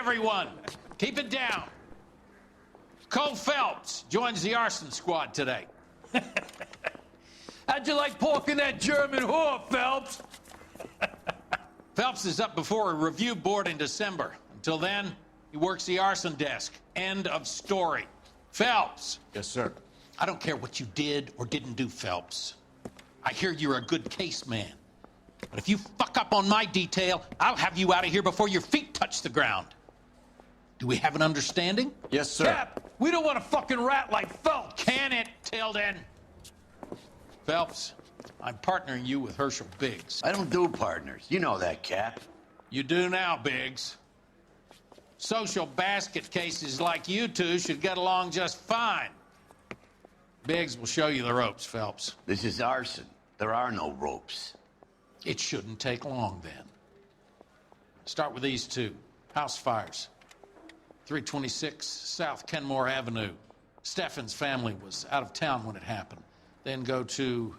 everyone. Keep it down. Cole Phelps joins the arson squad today. How'd you like porking that German whore, Phelps? Phelps is up before a review board in December. Until then, he works the arson desk. End of story. Phelps. Yes, sir. I don't care what you did or didn't do, Phelps. I hear you're a good case man. But if you fuck up on my detail, I'll have you out of here before your feet touch the ground. Do we have an understanding? Yes, sir. Cap, we don't want a fucking rat like Phelps. Can it, Tilden? Phelps, I'm partnering you with Herschel Biggs. I don't do partners. You know that, Cap. You do now, Biggs. Social basket cases like you two should get along just fine. Biggs will show you the ropes, Phelps. This is arson. There are no ropes. It shouldn't take long, then. Start with these two. House fires. 326 South Kenmore Avenue. Steffen's family was out of town when it happened. Then go to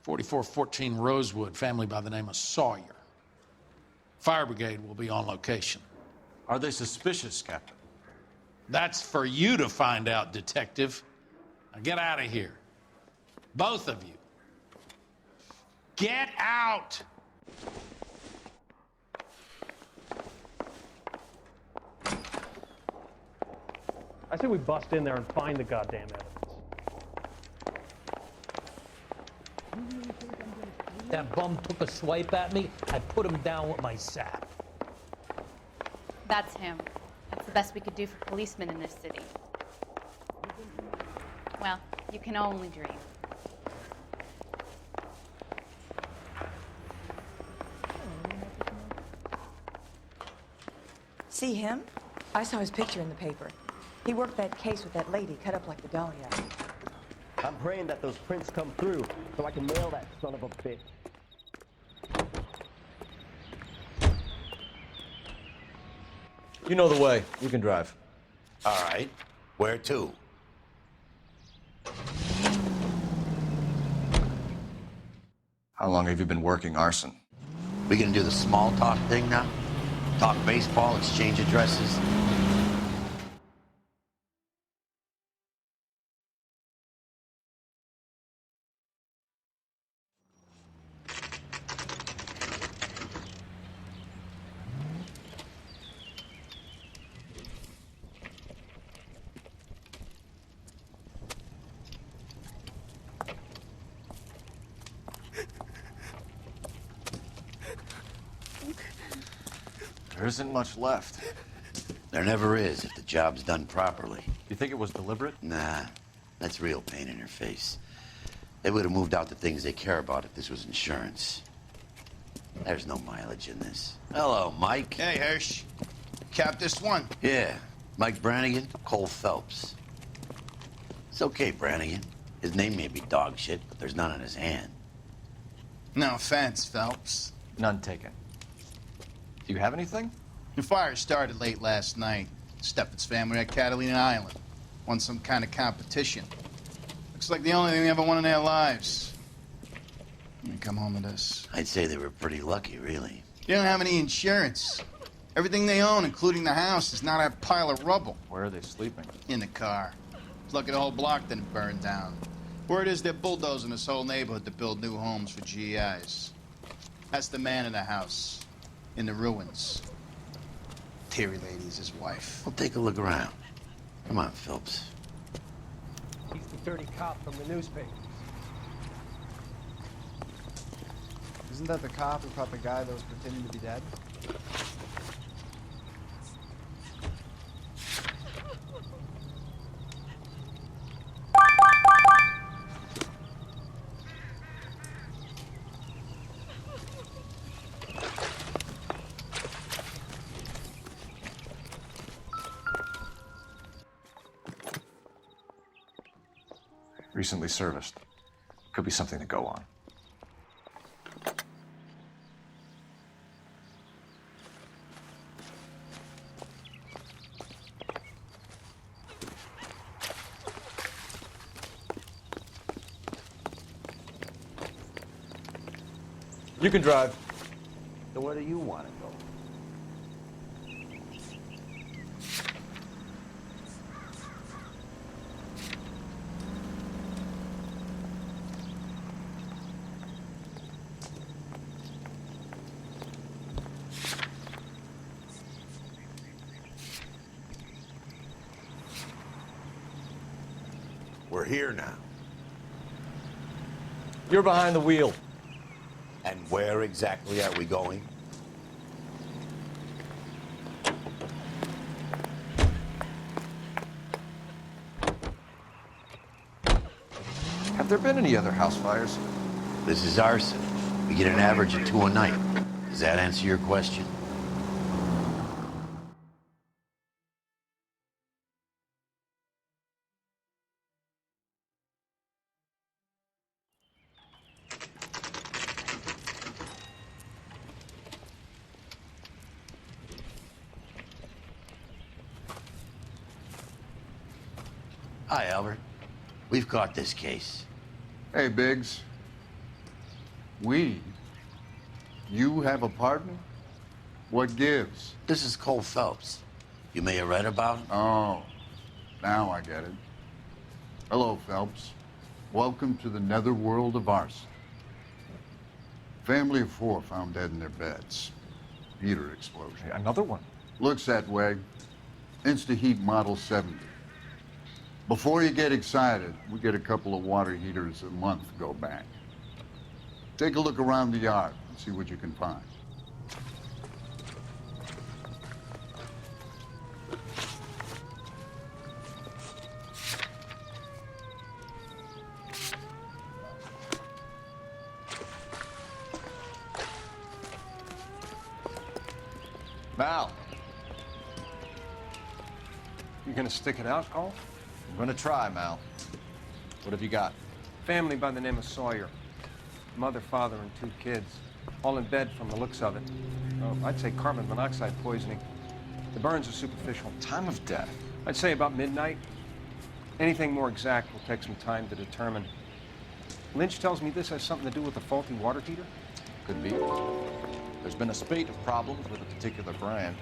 4414 Rosewood, family by the name of Sawyer. Fire brigade will be on location. Are they suspicious, Captain? That's for you to find out, Detective. Now get out of here. Both of you. Get out! I say we bust in there and find the goddamn evidence. That bum took a swipe at me. I put him down with my sap. That's him. That's the best we could do for policemen in this city. Well, you can only dream. See him? I saw his picture in the paper. He worked that case with that lady cut up like the Dahlia. I'm praying that those prints come through so I can nail that son of a bitch. You know the way. You can drive. All right. Where to? How long have you been working arson? We gonna do the small talk thing now? Talk baseball, exchange addresses? There isn't much left. There never is if the job's done properly. You think it was deliberate? Nah, that's real pain in her face. They would have moved out the things they care about if this was insurance. There's no mileage in this. Hello, Mike. Hey, Hirsch. Cap this one. Yeah, Mike Brannigan, Cole Phelps. It's okay, Brannigan. His name may be dog shit, but there's none on his hand. No offense, Phelps. None taken. Do you have anything? The fire started late last night. Steffen's family at Catalina Island. Won some kind of competition. Looks like the only thing they ever won in their lives. Let me come home to this. I'd say they were pretty lucky, really. They don't have any insurance. Everything they own, including the house, is not a pile of rubble. Where are they sleeping? In the car. It's lucky the whole block didn't burn down. Word is they're bulldozing this whole neighborhood to build new homes for GIs. That's the man in the house. In the ruins. Terry lady's his wife. We'll take a look around. Come on, Phelps. He's the dirty cop from the newspapers. Isn't that the cop who caught the guy that was pretending to be dead? Recently serviced. Could be something to go on. You can drive. So where do you want to We're here now. You're behind the wheel. And where exactly are we going? Have there been any other house fires? This is arson. We get an average of 2 a night. Does that answer your question? Hi, Albert. We've caught this case. Hey, Biggs. You have a partner? What gives? This is Cole Phelps. You may have read about him. Oh, now I get it. Hello, Phelps. Welcome to the netherworld of arson. Family of 4 found dead in their beds. Heater explosion. Hey, another one. Looks that way. Insta-Heat Model 70. Before you get excited, we get a couple of water heaters a month go back. Take a look around the yard and see what you can find. Mal. You gonna stick it out, Cole? I'm gonna try, Mal. What have you got? Family by the name of Sawyer. Mother, father, and 2 kids. All in bed from the looks of it. Oh, I'd say carbon monoxide poisoning. The burns are superficial. Time of death? I'd say about midnight. Anything more exact will take some time to determine. Lynch tells me this has something to do with the faulty water heater. Could be. There's been a spate of problems with a particular brand.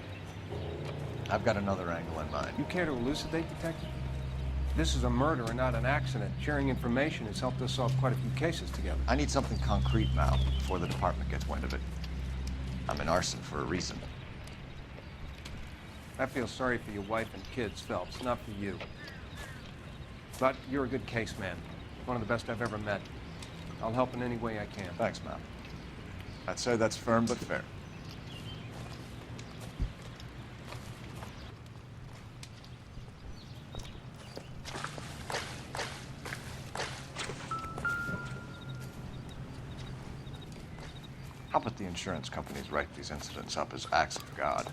I've got another angle in mind. You care to elucidate, Detective? This is a murder and not an accident. Sharing information has helped us solve quite a few cases together. I need something concrete, Mal, before the department gets wind of it. I'm in arson for a reason. I feel sorry for your wife and kids, Phelps, not for you. But you're a good case man. One of the best I've ever met. I'll help in any way I can. Thanks, Mal. I'd say that's firm but fair. How about the insurance companies write these incidents up as acts of God?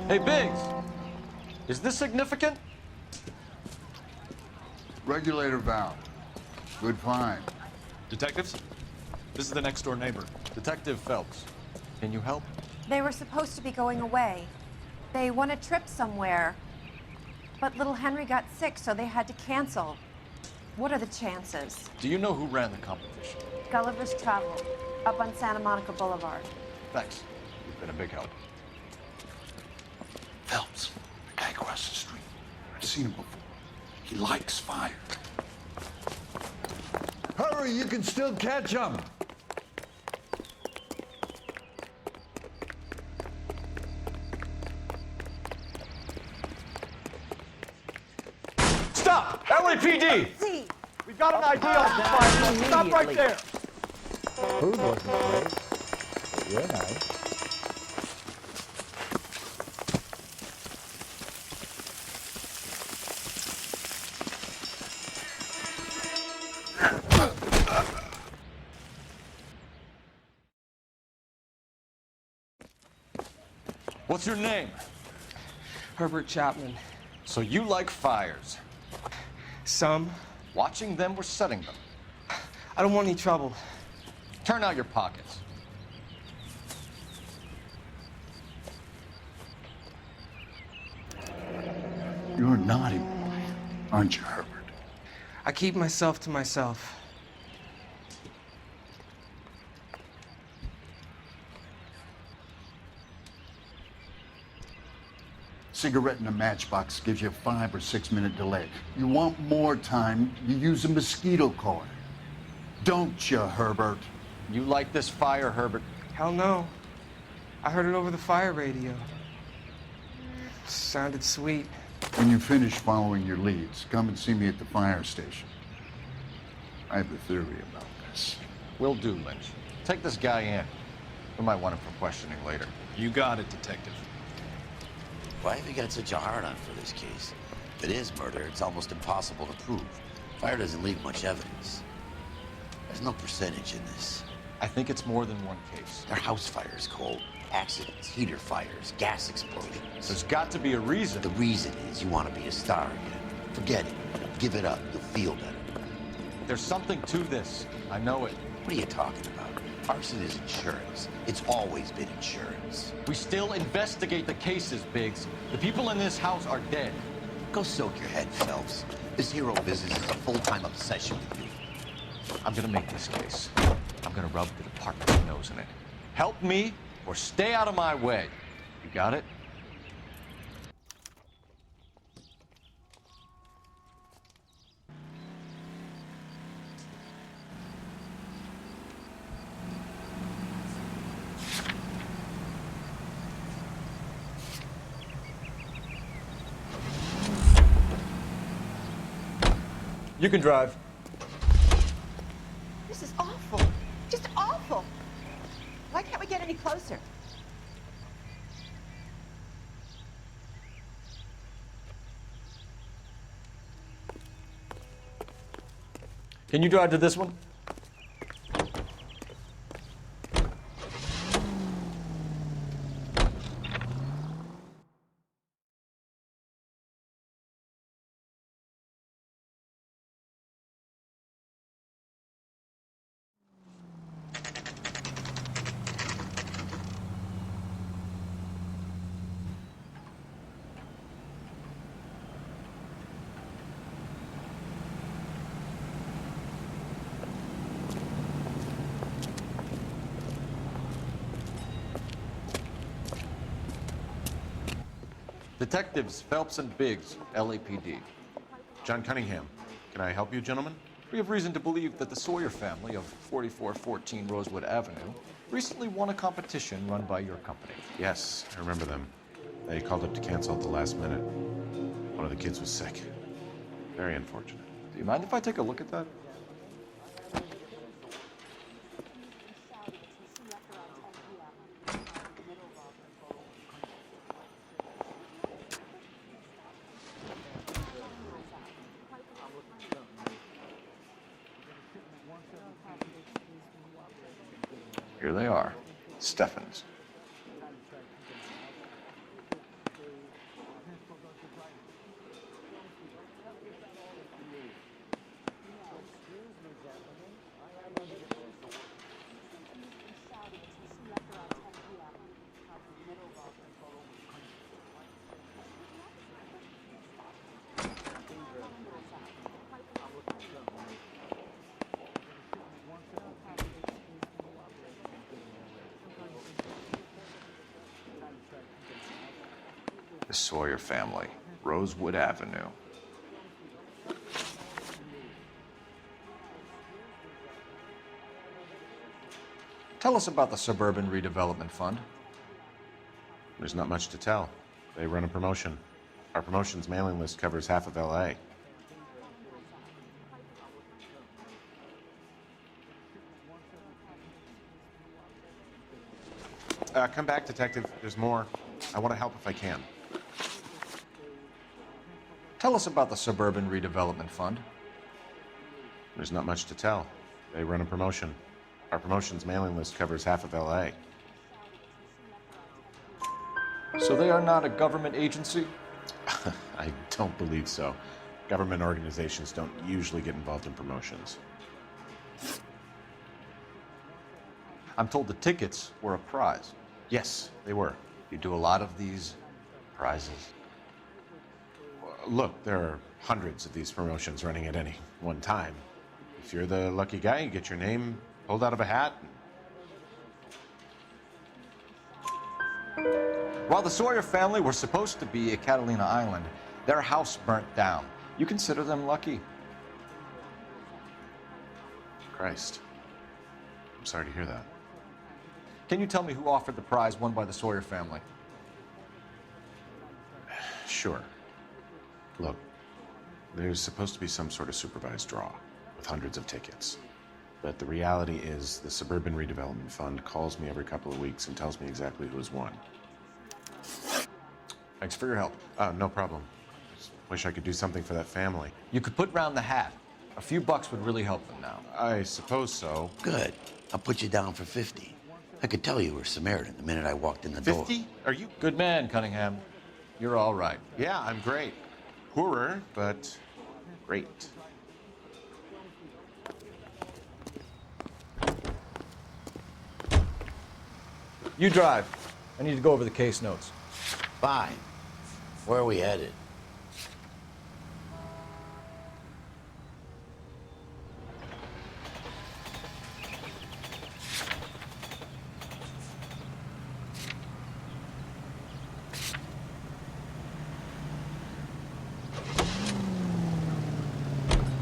Hey, Biggs! Is this significant? Regulator valve. Good find. Detectives, this is the next door neighbor, Detective Phelps. Can you help? They were supposed to be going away. They won a trip somewhere. But little Henry got sick, so they had to cancel. What are the chances? Do you know who ran the competition? Gulliver's Travel, up on Santa Monica Boulevard. Thanks. You've been a big help. Phelps, the guy across the street. I've seen him before. He likes fire. Hurry, you can still catch him. Stop! LAPD! See. We've got an ID on the fire. Stop right there! Food wasn't great, but you're nice. What's your name? Herbert Chapman. So you like fires? Some. Watching them or setting them? I don't want any trouble. Turn out your pockets. You're a naughty boy, aren't you, Herbert? I keep myself to myself. Cigarette in a matchbox gives you a 5 or 6 minute delay. You want more time, you use a mosquito coil. Don't you, Herbert? You like this fire, Herbert? Hell no. I heard it over the fire radio. Sounded sweet. When you finish following your leads, come and see me at the fire station. I have a theory about this. Will do, Lynch. Take this guy in. We might want him for questioning later. You got it, Detective. Why have you got such a hard-on for this case? If it is murder, it's almost impossible to prove. Fire doesn't leave much evidence. There's no percentage in this. I think it's more than one case. They're house fires, Cole. Accidents, heater fires, gas explosions. There's got to be a reason. The reason is you want to be a star again. Forget it. Give it up. You'll feel better. There's something to this. I know it. What are you talking about? Arson is insurance. It's always been insurance. We still investigate the cases, Biggs. The people in this house are dead. Go soak your head, Phelps. This hero business is a full-time obsession with you. I'm gonna make this case. I'm gonna rub the department's nose in it. Help me or stay out of my way. You got it? You can drive. This is awful. Just awful. Why can't we get any closer? Can you drive to this one? Detectives Phelps and Biggs, LAPD. John Cunningham. Can I help you, gentlemen? We have reason to believe that the Sawyer family of 4414 Rosewood Avenue recently won a competition run by your company. Yes, I remember them. They called up to cancel at the last minute. One of the kids was sick. Very unfortunate. Do you mind if I take a look at that? Here they are, Steffens. The Sawyer family, Rosewood Avenue. Tell us about the Suburban Redevelopment Fund. There's not much to tell. They run a promotion. Our promotion's mailing list covers half of LA. Come back, Detective. There's more. I want to help if I can. Tell us about the Suburban Redevelopment Fund. There's not much to tell. They run a promotion. Our promotion's mailing list covers half of LA. So they are not a government agency? I don't believe so. Government organizations don't usually get involved in promotions. I'm told the tickets were a prize. Yes, they were. You do a lot of these prizes? Look, there are hundreds of these promotions running at any one time. If you're the lucky guy, you get your name pulled out of a hat. While the Sawyer family were supposed to be at Catalina Island, their house burnt down. You consider them lucky? Christ. I'm sorry to hear that. Can you tell me who offered the prize won by the Sawyer family? Sure. Look, there's supposed to be some sort of supervised draw with hundreds of tickets. But the reality is the Suburban Redevelopment Fund calls me every couple of weeks and tells me exactly who has won. Thanks for your help. No problem. Just wish I could do something for that family. You could put round the hat. A few bucks would really help them now. I suppose so. Good. I'll put you down for 50. I could tell you were Samaritan the minute I walked in the door. 50? Are you? Good man, Cunningham. You're all right. Yeah, I'm great. Poorer, but great. You drive. I need to go over the case notes. Fine. Where are we headed?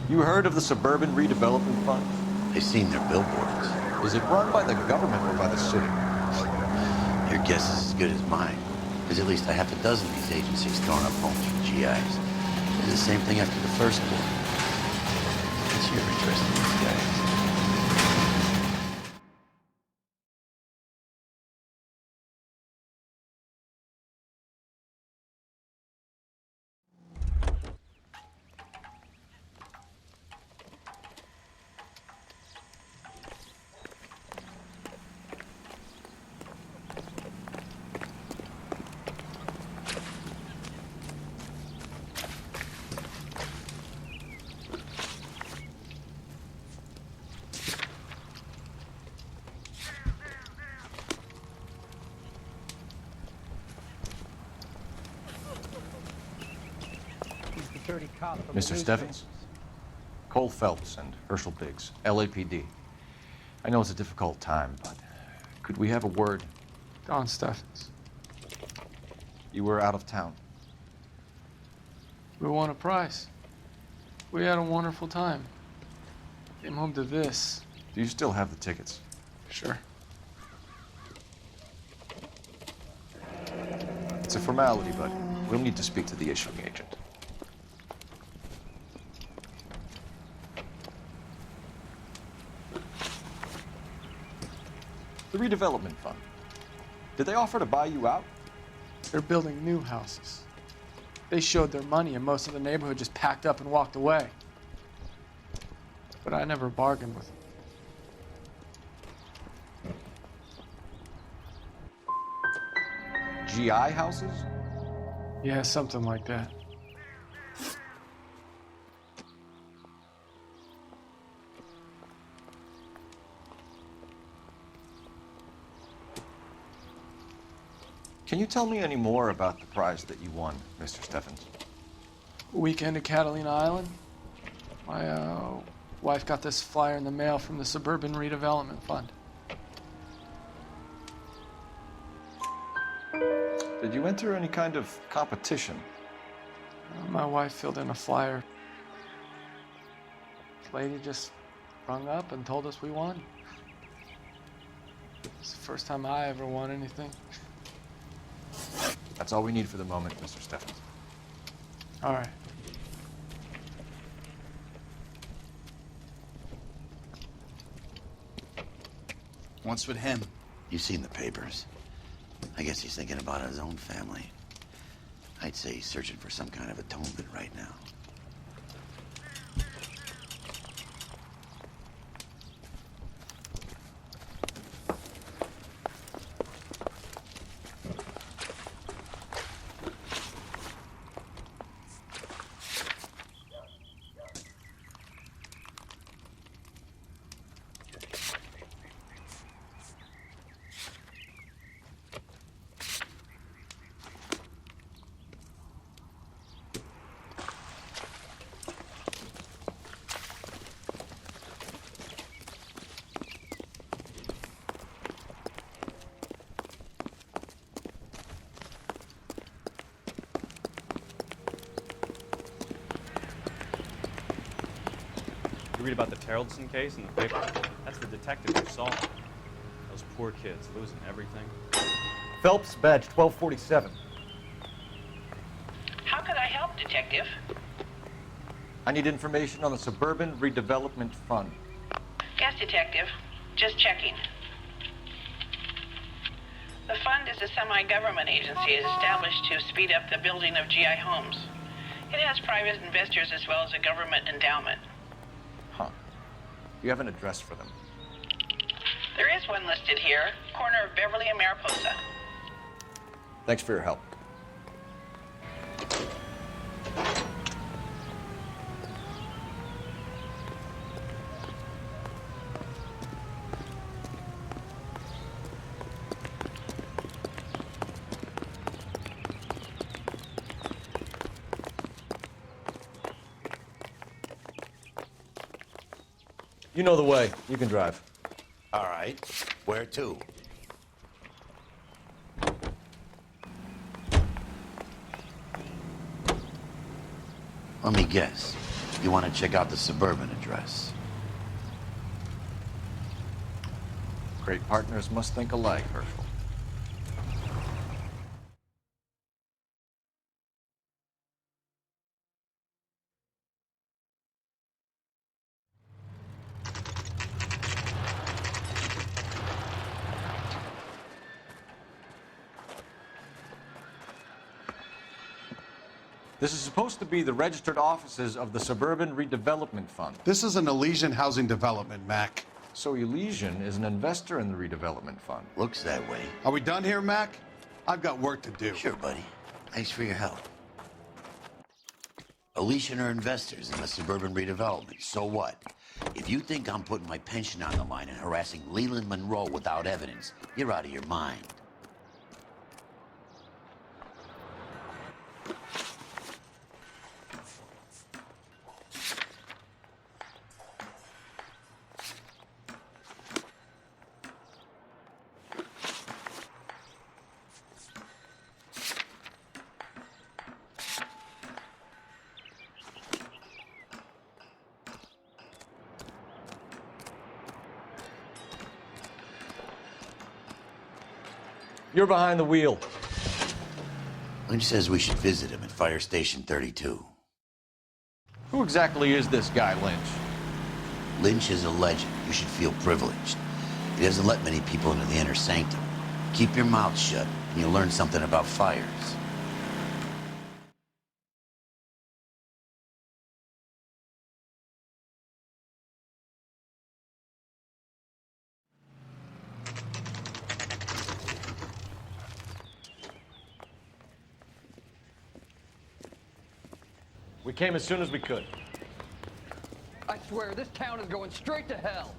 You heard of the Suburban Redevelopment Fund? I've seen their billboards. Is it run by the government or by the city? Your guess is as good as mine. There's at least a half a dozen of these agencies throwing up homes for GIs. Did the same thing after the first war. What's your interest in these guys? Mr. Steffens? Cole Phelps and Herschel Biggs, LAPD. I know it's a difficult time, but could we have a word? Don Steffens. You were out of town. We won a prize. We had a wonderful time. Came home to this. Do you still have the tickets? Sure. It's a formality, but we'll need to speak to the issuing agent. The redevelopment fund. Did they offer to buy you out? They're building new houses. They showed their money and most of the neighborhood just packed up and walked away. But I never bargained with them. GI houses? Yeah, something like that. Can you tell me any more about the prize that you won, Mr. Steffens? Weekend at Catalina Island. My wife got this flyer in the mail from the Suburban Redevelopment Fund. Did you enter any kind of competition? My wife filled in a flyer. This lady just rung up and told us we won. It's the first time I ever won anything. That's all we need for the moment, Mr. Steffens. All right. What's with him? You've seen the papers. I guess he's thinking about his own family. I'd say he's searching for some kind of atonement right now. read about the Terrellson case in the paper? That's the detective who saw it. Those poor kids losing everything. Phelps, badge 1247. How could I help, Detective? I need information on the Suburban Redevelopment Fund. Yes, Detective. Just checking. The fund is a semi-government agency established to speed up the building of GI homes. It has private investors as well as a government endowment. Huh. You have an address for them? There is one listed here, corner of Beverly and Mariposa. Thanks for your help. You know the way. You can drive. All right. Where to? Let me guess. You want to check out the Suburban address? Great partners must think alike, Herschel. This is supposed to be the registered offices of the Suburban Redevelopment Fund. This is an Elysian housing development, Mac. So Elysian is an investor in the redevelopment fund. Looks that way. Are we done here, Mac? I've got work to do. Sure, buddy. Thanks for your help. Elysian are investors in the Suburban Redevelopment. So what? If you think I'm putting my pension on the line and harassing Leland Monroe without evidence, you're out of your mind. You're behind the wheel. Lynch says we should visit him at Fire Station 32. Who exactly is this guy, Lynch? Lynch is a legend. You should feel privileged. He doesn't let many people into the inner sanctum. Keep your mouth shut, and you'll learn something about fires. We came as soon as we could. I swear, this town is going straight to hell.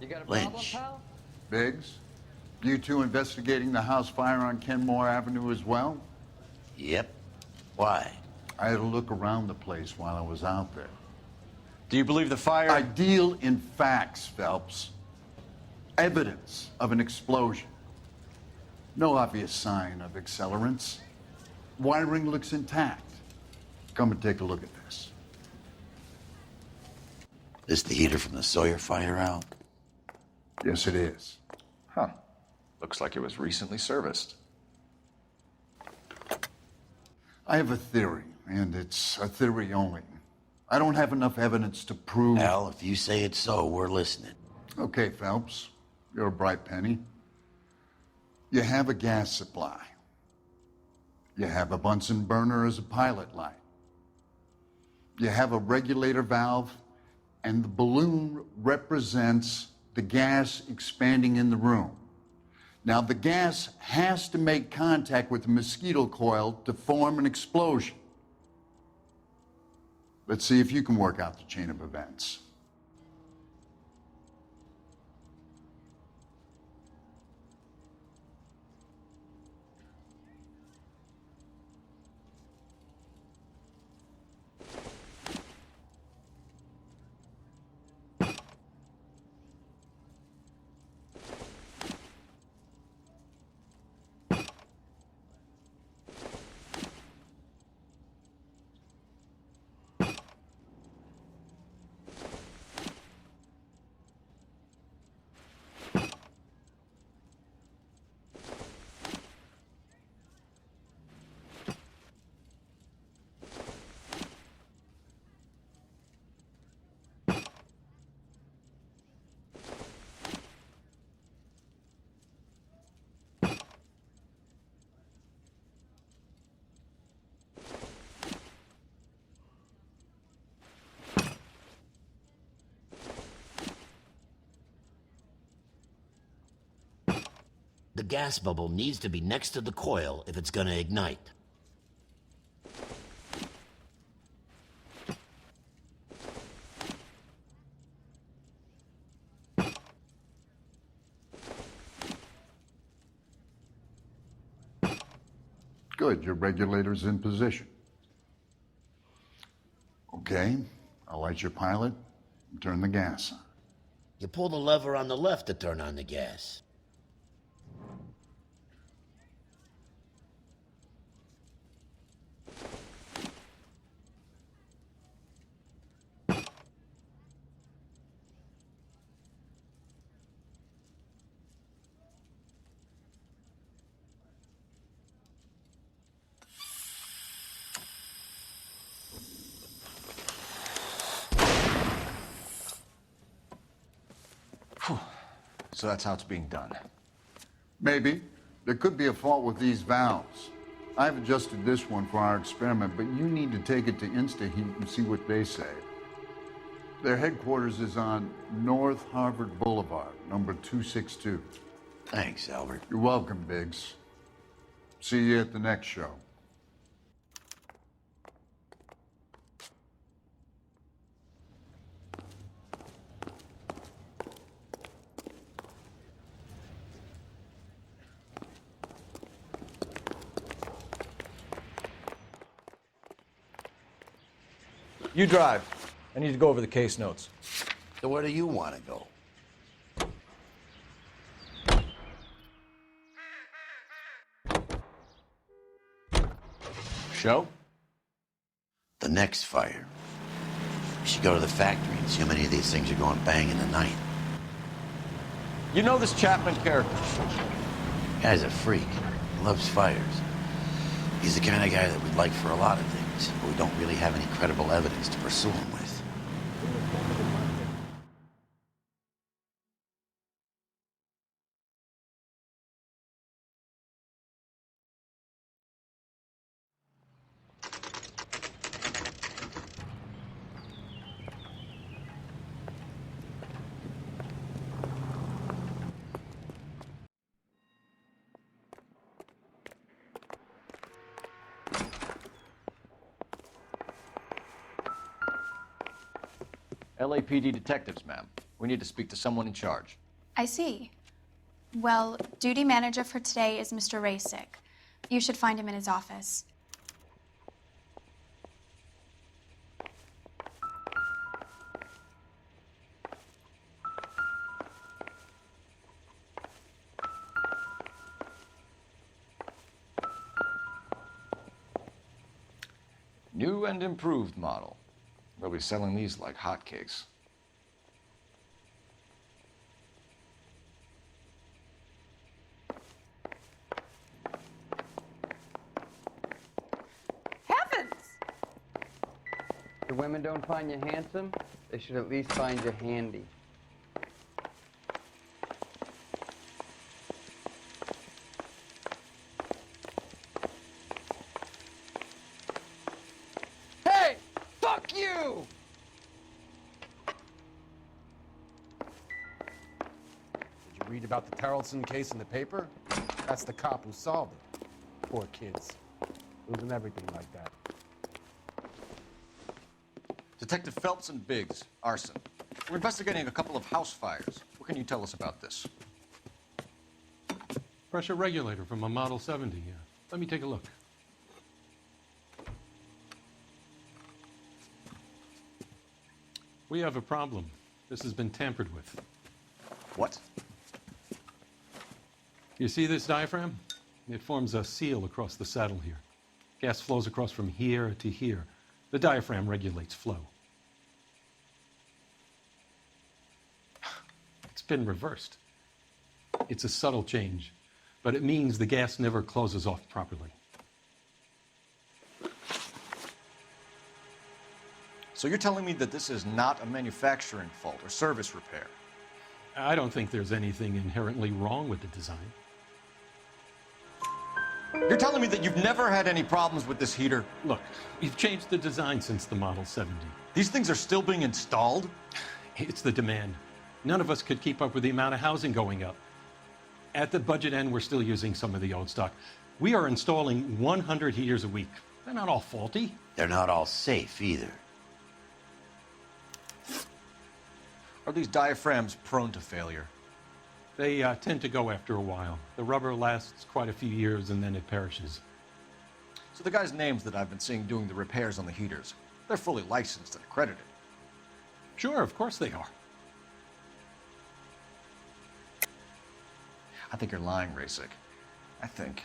You got a problem, Lynch. pal? Biggs, you two investigating the house fire on Kenmore Avenue as well? Yep. Why? I had a look around the place while I was out there. Do you believe the fire? I deal in facts, Phelps. Evidence of an explosion. No obvious sign of accelerants. Wiring looks intact. Come and take a look at this. This the heater from the Sawyer fire out? Yes, it is. Huh. Looks like it was recently serviced. I have a theory, and it's a theory only. I don't have enough evidence to prove... Al, if you say it's so, we're listening. Okay, Phelps. You're a bright penny. You have a gas supply. You have a Bunsen burner as a pilot light. You have a regulator valve, and the balloon represents the gas expanding in the room. Now, the gas has to make contact with the mosquito coil to form an explosion. Let's see if you can work out the chain of events. The gas bubble needs to be next to the coil if it's gonna ignite. Good, your regulator's in position. Okay, I'll light your pilot and turn the gas on. You pull the lever on the left to turn on the gas. So that's how it's being done. Maybe. There could be a fault with these valves. I've adjusted this one for our experiment, but you need to take it to InstaHeat and see what they say. Their headquarters is on North Harvard Boulevard, number 262. Thanks, Albert. You're welcome, Biggs. See you at the next show. You drive. I need to go over the case notes. So where do you want to go? Show? The next fire. We should go to the factory and see how many of these things are going bang in the night. You know this Chapman character? Guy's a freak. He loves fires. He's the kind of guy that we'd like for a lot of things, but we don't really have any credible evidence to pursue him with. LAPD detectives, ma'am. We need to speak to someone in charge. I see. Well, duty manager for today is Mr. Rasick. You should find him in his office. New and improved model. They'll be selling these like hotcakes. Heavens! The women don't find you handsome, they should at least find you handy. Hey! Fuck you! Did you read about the Tarleton case in the paper? That's the cop who solved it. Poor kids. Losing everything like that. Detective Phelps and Biggs, arson. We're investigating a couple of house fires. What can you tell us about this? Pressure regulator from a Model 70. Let me take a look. We have a problem. This has been tampered with. What? You see this diaphragm? It forms a seal across the saddle here. Gas flows across from here to here. The diaphragm regulates flow. It's been reversed. It's a subtle change, but it means the gas never closes off properly. So you're telling me that this is not a manufacturing fault or service repair? I don't think there's anything inherently wrong with the design. You're telling me that you've never had any problems with this heater? Look, we've changed the design since the Model 70. These things are still being installed? It's the demand. None of us could keep up with the amount of housing going up. At the budget end, we're still using some of the old stock. We are installing 100 heaters a week. They're not all faulty. They're not all safe either. Are these diaphragms prone to failure? They tend to go after a while. The rubber lasts quite a few years and then it perishes. So the guys' names that I've been seeing doing the repairs on the heaters, they're fully licensed and accredited. Sure, of course they are. I think you're lying, Rasik. I think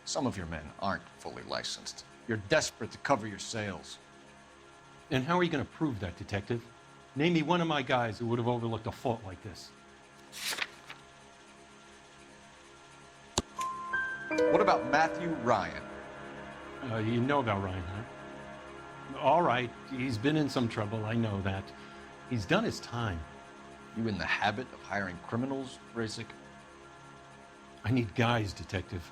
some of your men aren't fully licensed. You're desperate to cover your sales. And how are you going to prove that, Detective? Name me one of my guys who would have overlooked a fault like this. What about Matthew Ryan? You know about Ryan, huh? All right, he's been in some trouble, I know that. He's done his time. You in the habit of hiring criminals, Rasik? I need guys, Detective.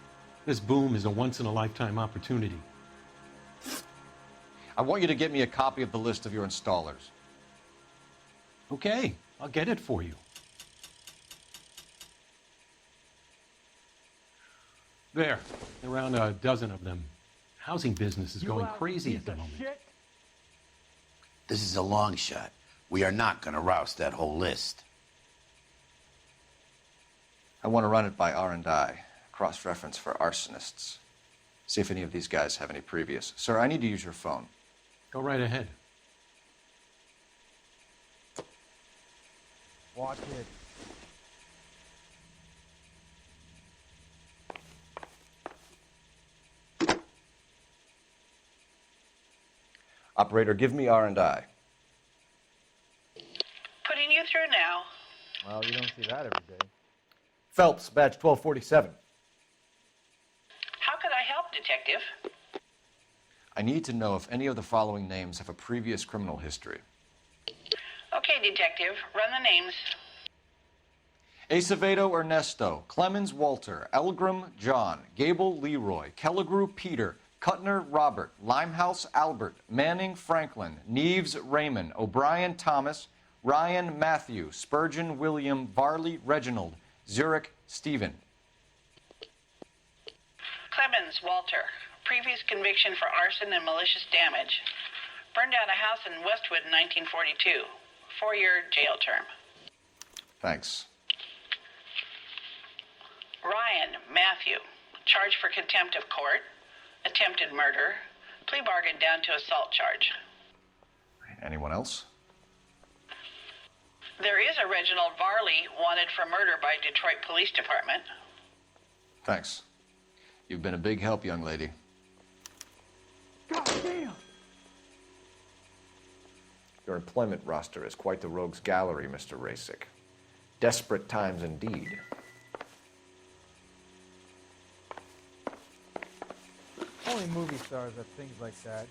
This boom is a once-in-a-lifetime opportunity. I want you to get me a copy of the list of your installers. Okay, I'll get it for you. There, around a dozen of them. Housing business is going crazy at the moment. This is a long shot. We are not going to roust that whole list. I want to run it by R&I, cross-reference for arsonists. See if any of these guys have any previous. Sir, I need to use your phone. Go right ahead. Watch it. Operator, give me R&I. Putting you through now. Well, you don't see that every day. Phelps, badge 1247. How could I help, Detective? I need to know if any of the following names have a previous criminal history. Okay, Detective. Run the names. Acevedo Ernesto, Clemens Walter, Elgram John, Gable Leroy, Kelligrew Peter, Cutner Robert, Limehouse Albert, Manning Franklin, Neves Raymond, O'Brien Thomas, Ryan Matthew, Spurgeon William, Varley Reginald, Zurich Stephen. Clemens Walter. Previous conviction for arson and malicious damage. Burned down a house in Westwood in 1942. 4-year jail term. Thanks. Ryan Matthew. Charged for contempt of court. Attempted murder. Plea bargain down to assault charge. Anyone else? There is a Reginald Varley wanted for murder by Detroit Police Department. Thanks. You've been a big help, young lady. God damn! Your employment roster is quite the rogues gallery, Mr. Rasik. Desperate times indeed. Only movie stars have things like that.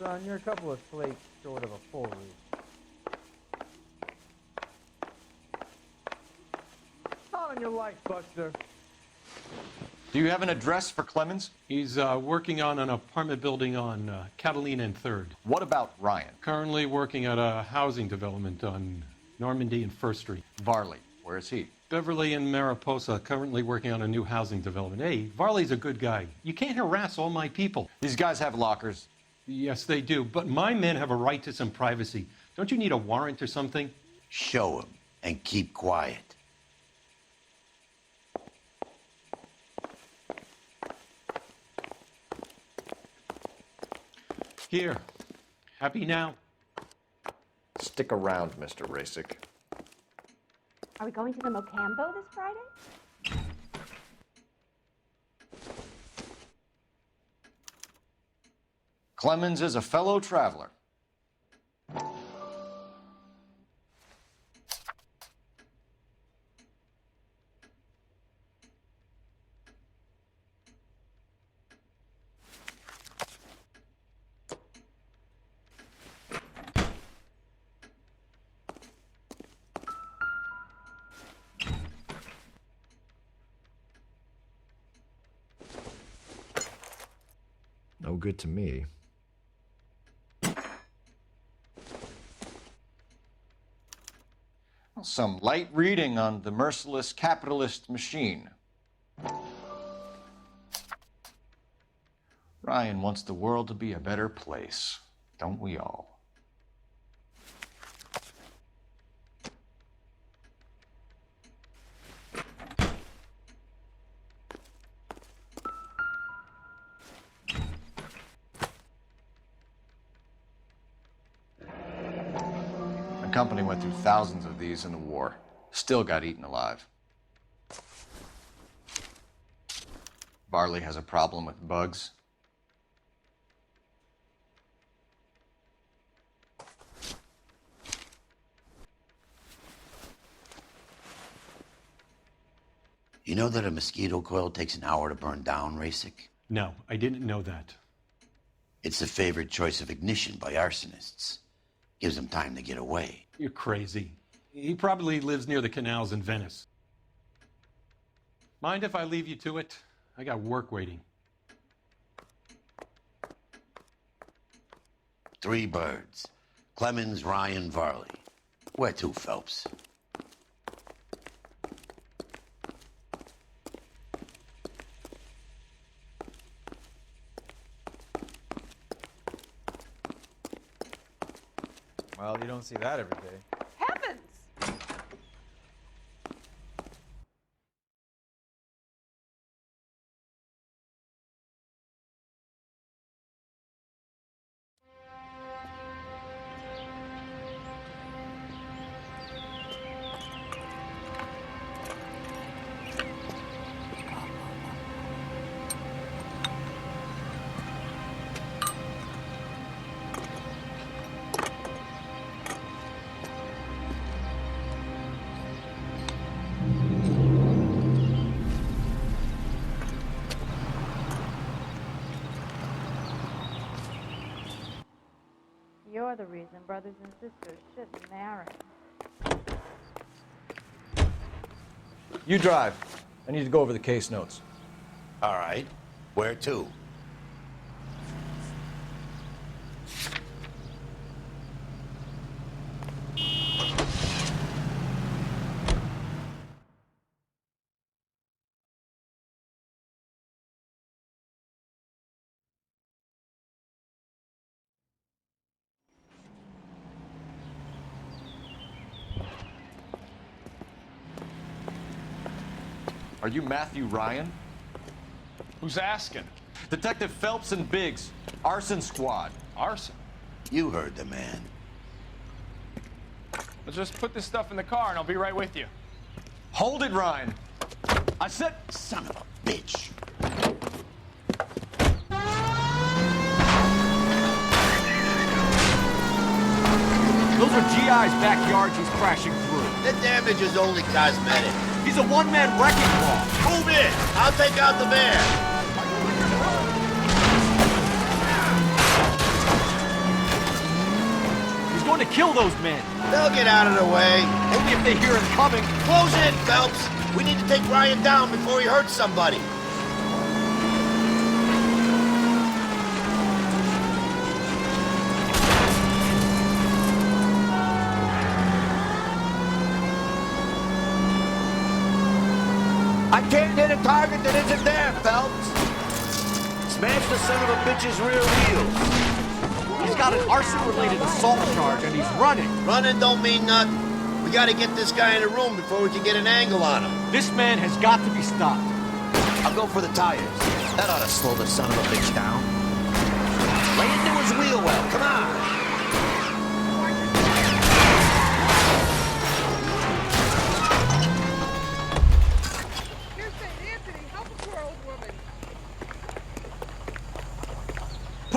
Son, you're a couple of flakes short of a full roof. On your life, Buster. Do you have an address for Clemens? He's working on an apartment building on Catalina and 3rd. What about Ryan? Currently working at a housing development on Normandy and 1st Street. Varley, where is he? Beverly and Mariposa, currently working on a new housing development. Hey, Varley's a good guy. You can't harass all my people. These guys have lockers. Yes, they do, but my men have a right to some privacy. Don't you need a warrant or something? Show him and keep quiet. Here. Happy now? Stick around, Mr. Rasick. Are we going to the Mocambo this Friday? Clemens is a fellow traveler. No good to me. Some light reading on the merciless capitalist machine. Ryan wants the world to be a better place, don't we all? The company went through thousands of these in the war. Still got eaten alive. Varley has a problem with bugs. You know that a mosquito coil takes an hour to burn down, Rasick? No, I didn't know that. It's the favorite choice of ignition by arsonists. Gives them time to get away. You're crazy. He probably lives near the canals in Venice. Mind if I leave you to it? I got work waiting. 3 birds. Clemens, Ryan, Varley. Where to, Phelps? Well, you don't see that every day. Heavens! You're the reason brothers and sisters shouldn't marry. You drive. I need to go over the case notes. All right. Where to? Are you Matthew Ryan? Who's asking? Detective Phelps and Biggs, arson squad. Arson? You heard the man. Let's just put this stuff in the car and I'll be right with you. Hold it, Ryan. I said... Son of a bitch. Those are GI's backyards he's crashing through. The damage is only cosmetic. He's a one-man wrecking ball. Move in! I'll take out the van. He's going to kill those men. They'll get out of the way. Only if they hear him coming. Close in, Phelps. We need to take Ryan down before he hurts somebody. I can't hit a target that isn't there, Phelps. Smash the son of a bitch's rear wheels. He's got an arson-related assault charge, and he's running. Running don't mean nothing. We gotta get this guy in a room before we can get an angle on him. This man has got to be stopped. I'll go for the tires. That ought to slow the son of a bitch down. Lay into his wheel well.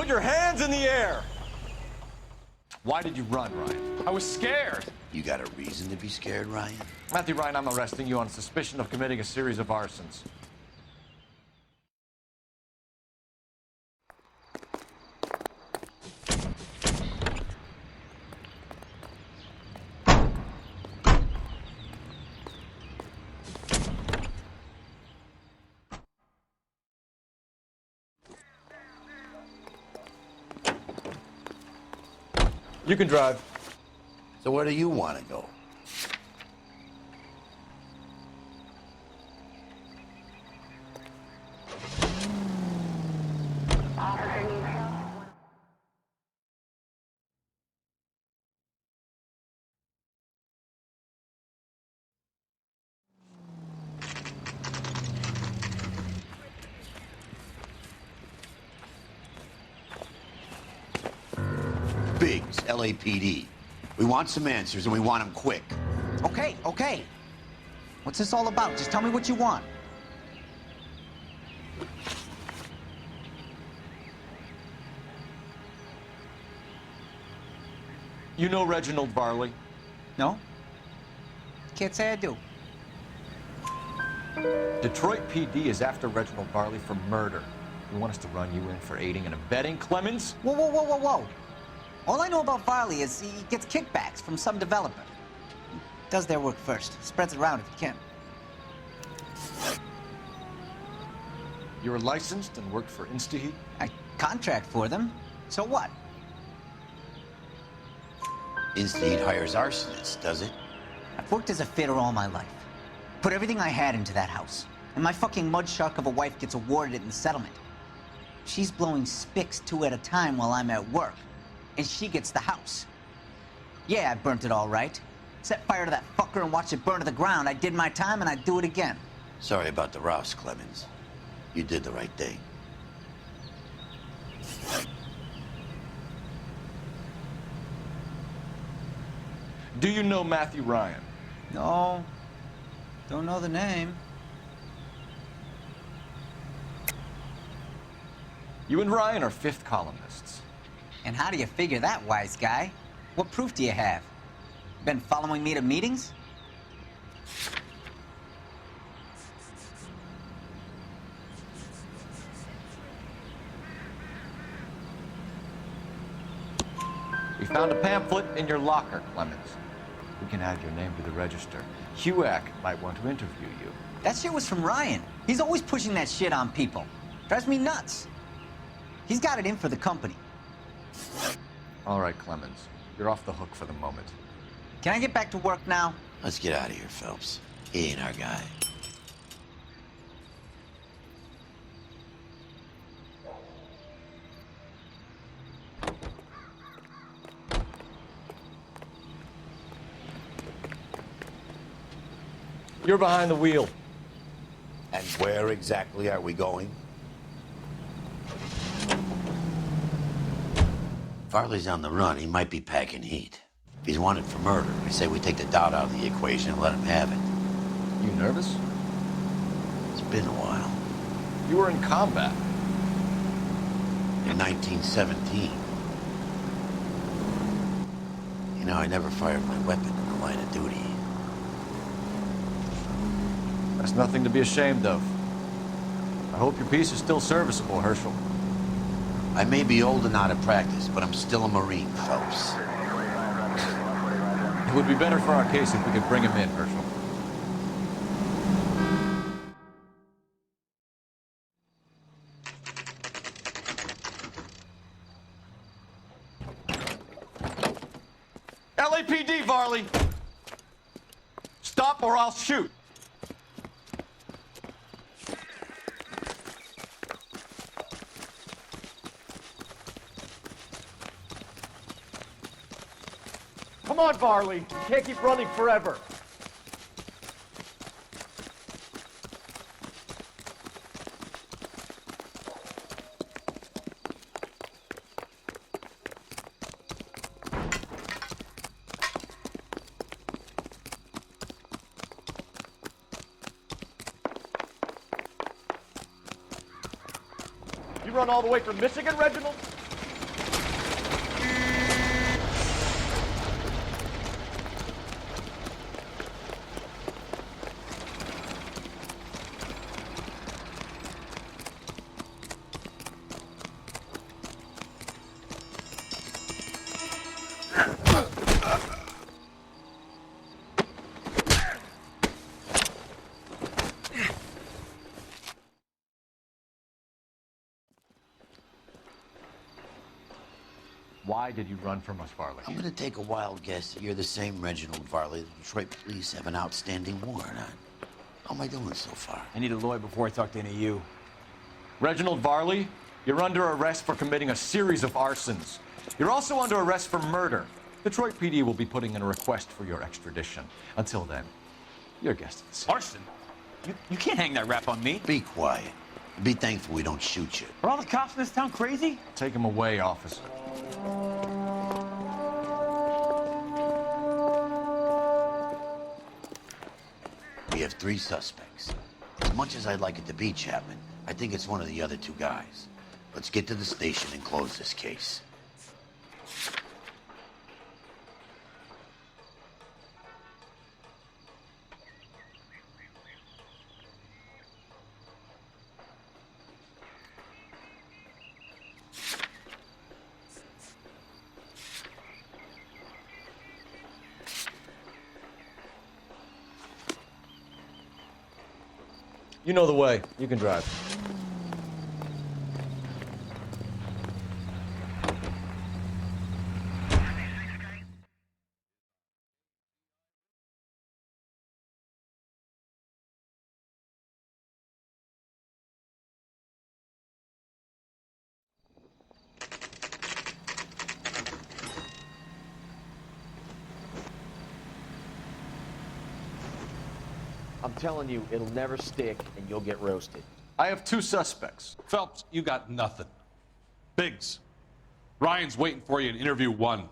Put your hands in the air! Why did you run, Ryan? I was scared. You got a reason to be scared, Ryan? Matthew Ryan, I'm arresting you on suspicion of committing a series of arsons. You can drive. So where do you want to go? Biggs, LAPD. We want some answers, and we want them quick. Okay, okay. What's this all about? Just tell me what you want. You know Reginald Varley? No? Can't say I do. Detroit PD is after Reginald Varley for murder. You want us to run you in for aiding and abetting, Clemens? Whoa, whoa, whoa, whoa, whoa. All I know about Varley is he gets kickbacks from some developer. He does their work first, spreads it around if he can. You were licensed and worked for InstaHeat? I contract for them. So what? InstaHeat hires arsonists, does it? I've worked as a fitter all my life. Put everything I had into that house. And my fucking mud shark of a wife gets awarded it in the settlement. She's blowing spics 2 at a time while I'm at work. And she gets the house. Yeah, I burnt it all right. Set fire to that fucker and watched it burn to the ground. I did my time and I'd do it again. Sorry about the rouse, Clemens. You did the right thing. Do you know Matthew Ryan? No. Don't know the name. You and Ryan are fifth columnists. And how do you figure that, wise guy? What proof do you have? Been following me to meetings? We found a pamphlet in your locker, Clemens. We can add your name to the register. HUAC might want to interview you. That shit was from Ryan. He's always pushing that shit on people. Drives me nuts. He's got it in for the company. All right, Clemens. You're off the hook for the moment. Can I get back to work now? Let's get out of here, Phelps. He ain't our guy. You're behind the wheel. And where exactly are we going? Farley's on the run. He might be packing heat. If he's wanted for murder, I say we take the doubt out of the equation and let him have it. You nervous? It's been a while. You were in combat. In 1917. You know, I never fired my weapon in the line of duty. That's nothing to be ashamed of. I hope your piece is still serviceable, Herschel. I may be old and out of practice, but I'm still a Marine, Phelps. It would be better for our case if we could bring him in, Herschel. LAPD, Varley! Stop or I'll shoot! Come on, Varley. You can't keep running forever. You run all the way from Michigan, Reginald? Why did you run from us, Varley? I'm gonna take a wild guess that you're the same Reginald Varley the Detroit police have an outstanding warrant on. How am I doing so far? I need a lawyer before I talk to any of you. Reginald Varley, you're under arrest for committing a series of arsons. You're also under arrest for murder. Detroit PD will be putting in a request for your extradition. Until then, your guest is Arson? You can't hang that rap on me. Be quiet. Be thankful we don't shoot you. Are all the cops in this town crazy? Take him away, officer. We have 3 suspects. As much as I'd like it to be Chapman, I think it's one of the other 2 guys. Let's get to the station and close this case. You know the way. You can drive. I'm telling you, it'll never stick, and you'll get roasted. I have 2 suspects. Phelps, you got nothing. Biggs, Ryan's waiting for you in interview 1.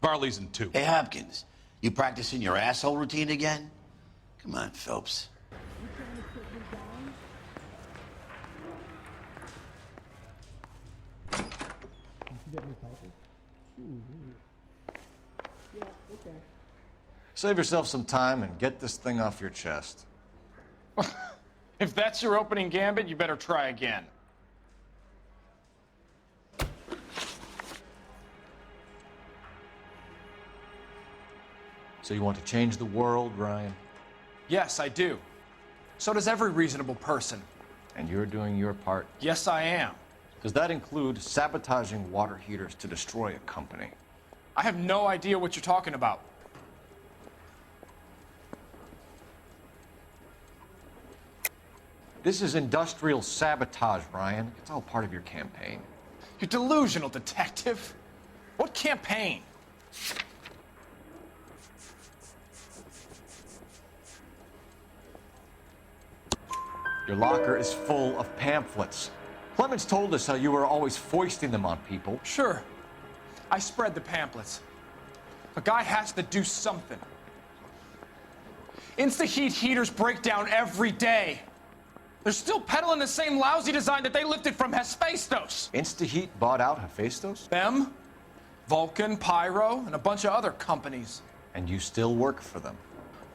Varley's in 2. Hey, Hopkins, you practicing your asshole routine again? Come on, Phelps. Save yourself some time and get this thing off your chest. If that's your opening gambit, you better try again. So you want to change the world, Ryan? Yes, I do. So does every reasonable person. And you're doing your part? Yes, I am. Does that include sabotaging water heaters to destroy a company? I have no idea what you're talking about. This is industrial sabotage, Ryan. It's all part of your campaign. You're delusional, detective. What campaign? Your locker is full of pamphlets. Clemens told us how you were always foisting them on people. Sure. I spread the pamphlets. A guy has to do something. Insta-heat heaters break down every day. They're still peddling the same lousy design that they lifted from Hephaestus. Insta-heat bought out Hephaestus? Them, Vulcan, Pyro, and a bunch of other companies. And you still work for them?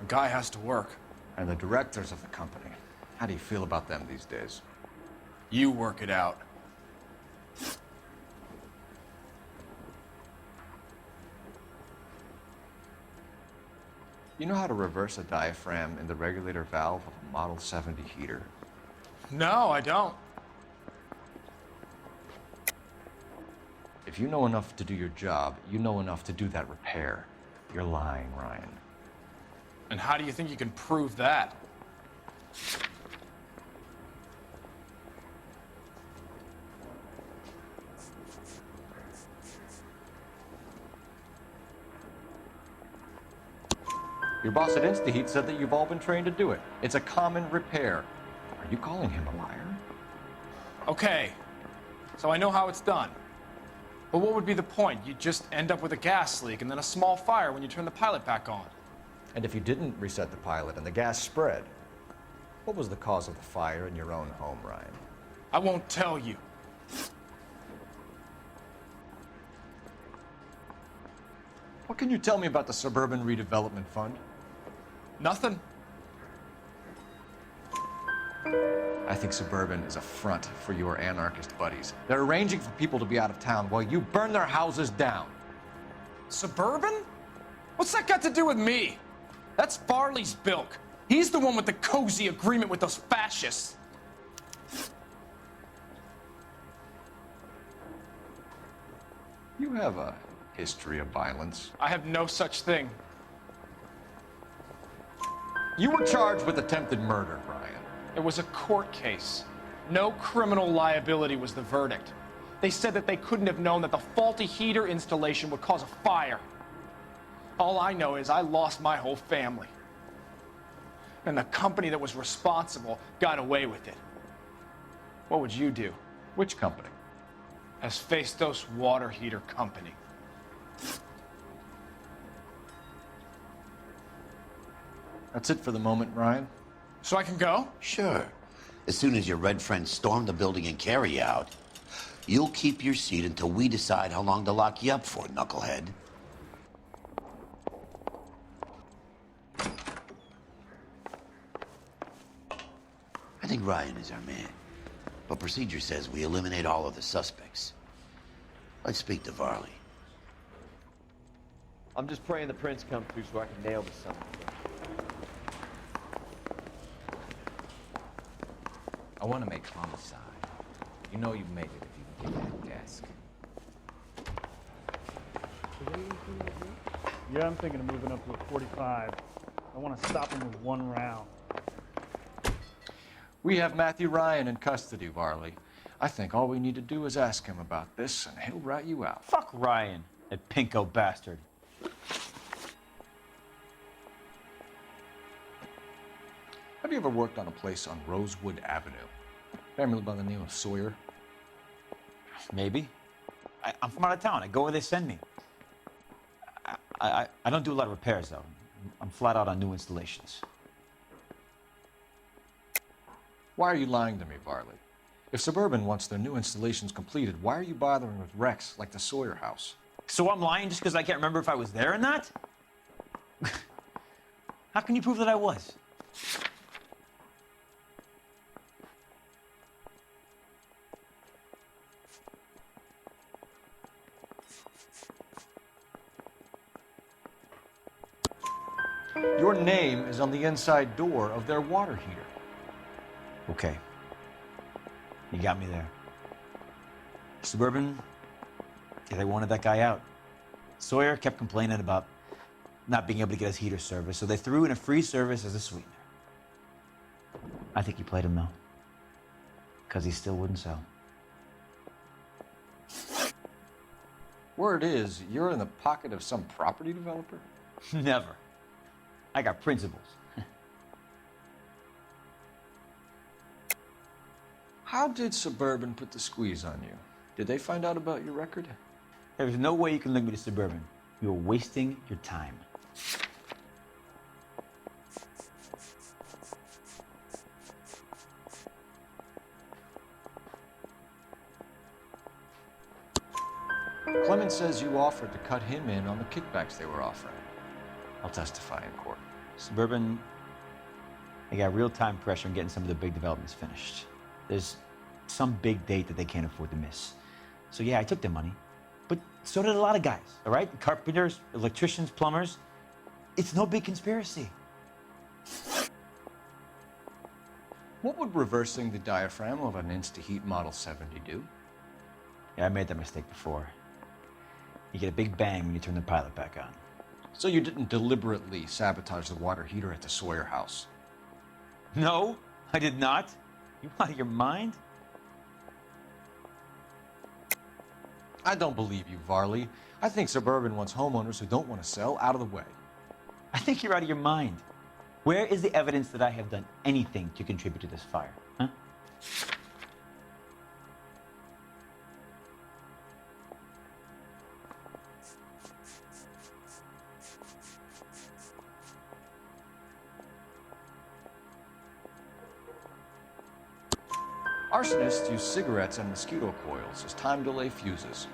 A guy has to work. And the directors of the company. How do you feel about them these days? You work it out. You know how to reverse a diaphragm in the regulator valve of a Model 70 heater? No, I don't. If you know enough to do your job, you know enough to do that repair. You're lying, Ryan. And how do you think you can prove that? Your boss at InstaHeat said that you've all been trained to do it. It's a common repair. Are you calling him a liar? Okay, so I know how it's done. But what would be the point? You just end up with a gas leak and then a small fire when you turn the pilot back on. And if you didn't reset the pilot and the gas spread, what was the cause of the fire in your own home, Ryan? I won't tell you. What can you tell me about the Suburban Redevelopment Fund? Nothing. I think Suburban is a front for your anarchist buddies. They're arranging for people to be out of town while you burn their houses down. Suburban? What's that got to do with me? That's Farley's bilk. He's the one with the cozy agreement with those fascists. You have a history of violence. I have no such thing. You were charged with attempted murder, Brian. It was a court case. No criminal liability was the verdict. They said that they couldn't have known that the faulty heater installation would cause a fire. All I know is I lost my whole family. And the company that was responsible got away with it. What would you do? Which company? Hephaestus Water Heater Company. That's it for the moment, Ryan. So I can go? Sure. As soon as your red friends storm the building and carry out, you'll keep your seat until we decide how long to lock you up for, knucklehead. I think Ryan is our man, but procedure says we eliminate all of the suspects. Let's speak to Varley. I'm just praying the prince comes through so I can nail this son of a bitch. I want to make homicide. You know you've made it if you can get that desk. Yeah, I'm thinking of moving up to a 45. I want to stop him with one round. We have Matthew Ryan in custody, Varley. I think all we need to do is ask him about this, and he'll rat you out. Fuck Ryan, that pinko bastard. Have you ever worked on a place on Rosewood Avenue? Family by the name of Sawyer? Maybe. I'm from out of town. I go where they send me. I don't do a lot of repairs, though. I'm flat out on new installations. Why are you lying to me, Varley? If Suburban wants their new installations completed, why are you bothering with wrecks like the Sawyer house? So I'm lying just because I can't remember if I was there or not? How can you prove that I was? Your name is on the inside door of their water heater. Okay. You got me there. Suburban, yeah, they wanted that guy out. Sawyer kept complaining about not being able to get his heater service, so they threw in a free service as a sweetener. I think he played him, though. Because he still wouldn't sell. Word is, you're in the pocket of some property developer? Never. I got principles. How did Suburban put the squeeze on you? Did they find out about your record? There's no way you can link me to Suburban. You're wasting your time. Clemens says you offered to cut him in on the kickbacks they were offering. I'll testify in court. Suburban, they got real-time pressure on getting some of the big developments finished. There's some big date that they can't afford to miss. So yeah, I took their money. But so did a lot of guys, all right? Carpenters, electricians, plumbers. It's no big conspiracy. What would reversing the diaphragm of an Insta-Heat Model 70 do? Yeah, I made that mistake before. You get a big bang when you turn the pilot back on. So you didn't deliberately sabotage the water heater at the Sawyer house? No, I did not. You out of your mind? I don't believe you, Varley. I think Suburban wants homeowners who don't want to sell out of the way. I think you're out of your mind. Where is the evidence that I have done anything to contribute to this fire, huh? Arsonists use cigarettes and mosquito coils as time delay fuses.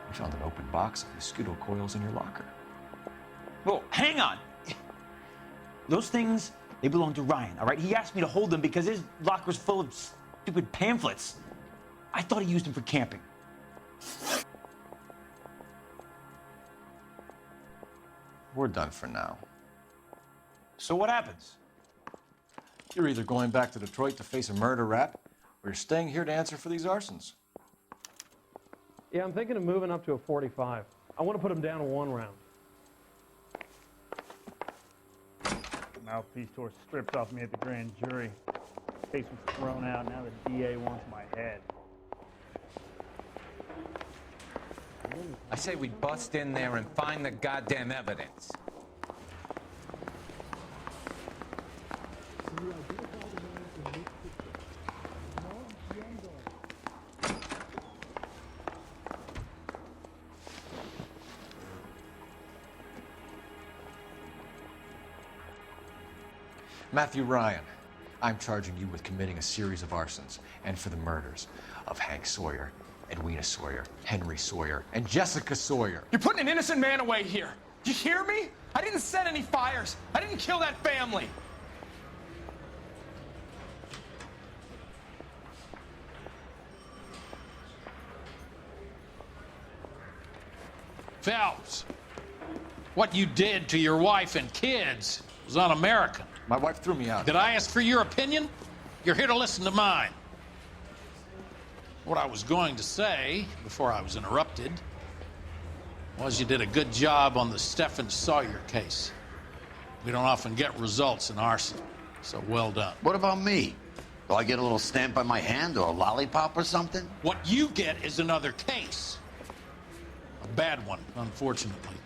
We found an open box of mosquito coils in your locker. Whoa, hang on! Those things, they belong to Ryan, all right? He asked me to hold them because his locker's full of stupid pamphlets. I thought he used them for camping. we're done for now. So what happens? You're either going back to Detroit to face a murder rap, or you're staying here to answer for these arsons. Yeah, I'm thinking of moving up to a 45. I want to put him down in 1 round. Mouthpiece tore strips off me at the grand jury. Case was thrown out. Now the DA wants my head. I say we bust in there and find the goddamn evidence. Matthew Ryan, I'm charging you with committing a series of arsons and for the murders of Hank Sawyer, Edwina Sawyer, Henry Sawyer, and Jessica Sawyer. You're putting an innocent man away here. You hear me? I didn't set any fires. I didn't kill that family. Phelps, what you did to your wife and kids was un-American. My wife threw me out. Did I ask for your opinion? You're here to listen to mine. What I was going to say, before I was interrupted, was you did a good job on the Stephen Sawyer case. We don't often get results in arson, so well done. What about me? Do I get a little stamp on my hand or a lollipop or something? What you get is another case. A bad one, unfortunately.